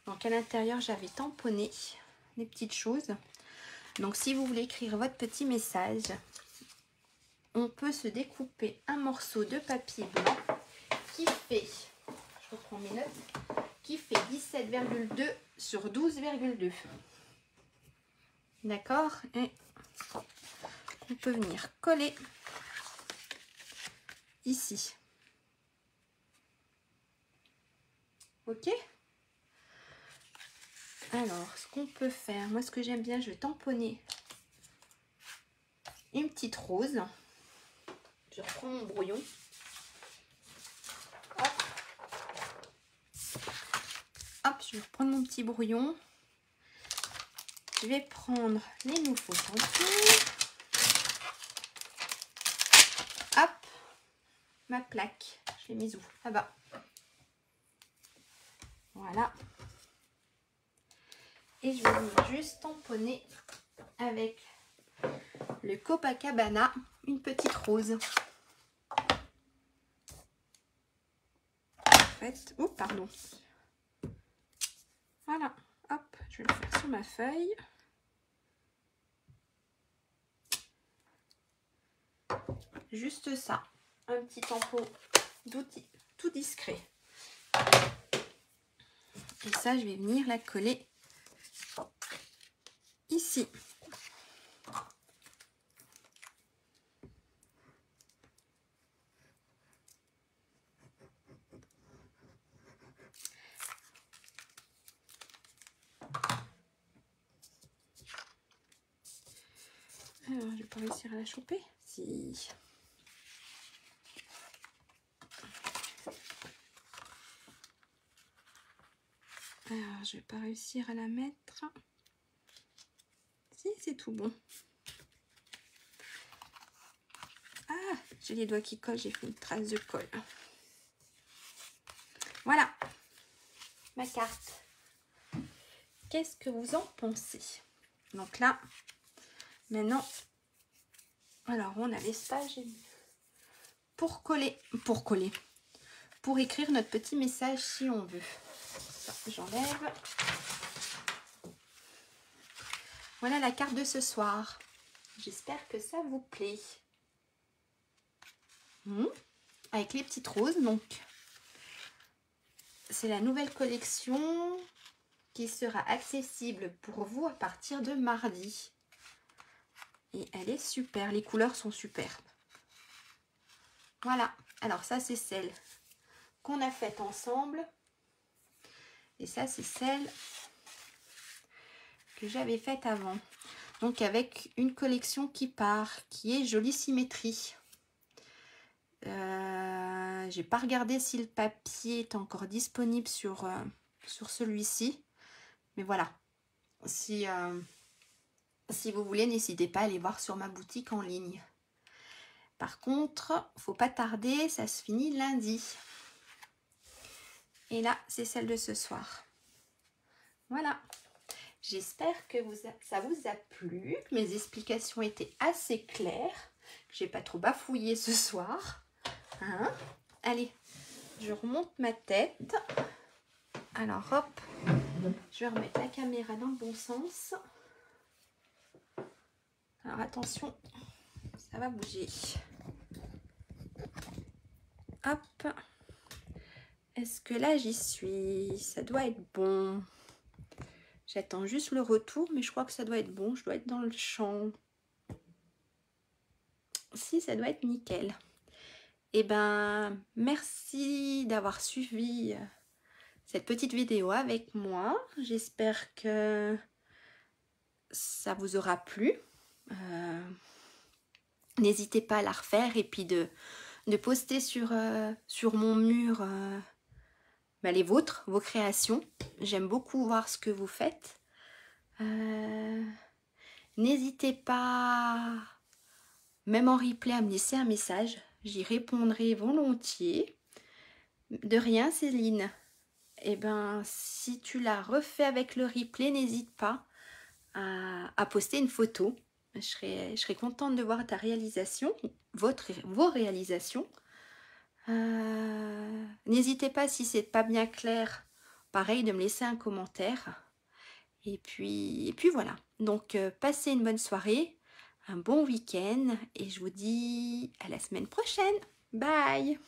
Donc, à l'intérieur, j'avais tamponné des petites choses. Donc, si vous voulez écrire votre petit message, on peut se découper un morceau de papier blanc qui fait, je reprends mes notes, qui fait 17,2 sur 12,2. D'accord? Et on peut venir coller ici. Ok? Alors, ce qu'on peut faire, moi ce que j'aime bien, je vais tamponner une petite rose. Je reprends mon brouillon. Hop. Hop, je vais reprendre mon petit brouillon. Je vais prendre les nouveaux tampons. Hop, ma plaque. Je l'ai mise où? Là-bas. Voilà. Et je vais venir juste tamponner avec le Copacabana, une petite rose. En fait, oh pardon. Voilà, hop, je vais le faire sur ma feuille. Juste ça, un petit tampon tout discret. Et ça, je vais venir la coller ici. Alors, je vais pas réussir à la choper. Si. Alors, je vais pas réussir à la mettre. Si, c'est tout bon. Ah, j'ai les doigts qui collent, j'ai fait une trace de colle. Voilà, ma carte. Qu'est-ce que vous en pensez? Donc là, maintenant, alors on a l'espace, j'ai mis pour écrire notre petit message si on veut. Ça, j'enlève. Voilà la carte de ce soir. J'espère que ça vous plaît. Avec les petites roses, donc. C'est la nouvelle collection qui sera accessible pour vous à partir de mardi. Et elle est super, les couleurs sont superbes. Voilà, alors ça c'est celle qu'on a faite ensemble. Et ça c'est celle que j'avais faite avant. Donc avec une collection qui part, qui est Jolie Symétrie. J'ai pas regardé si le papier est encore disponible sur celui-ci. Mais voilà, si vous voulez, n'hésitez pas à aller voir sur ma boutique en ligne. Par contre, faut pas tarder, ça se finit lundi. Et là, c'est celle de ce soir. Voilà. J'espère que ça vous a plu, que mes explications étaient assez claires, que j'ai pas trop bafouillé ce soir. Hein? Allez, je remonte ma tête. Alors hop, je vais remettre la caméra dans le bon sens. Alors attention, ça va bouger. Hop. Est-ce que là j'y suis? Ça doit être bon. J'attends juste le retour, mais je crois que ça doit être bon. Je dois être dans le champ. Si, ça doit être nickel. Eh ben, merci d'avoir suivi cette petite vidéo avec moi. J'espère que ça vous aura plu. N'hésitez pas à la refaire et puis de poster sur mon mur les vôtres, vos créations. J'aime beaucoup voir ce que vous faites. N'hésitez pas, même en replay, à me laisser un message. J'y répondrai volontiers. De rien, Céline. Eh ben, si tu l'as refait avec le replay, n'hésite pas à poster une photo. Je serais contente de voir ta réalisation, vos réalisations. N'hésitez pas, si c'est pas bien clair, pareil, de me laisser un commentaire. Et puis voilà. Donc, passez une bonne soirée, un bon week-end et je vous dis à la semaine prochaine. Bye!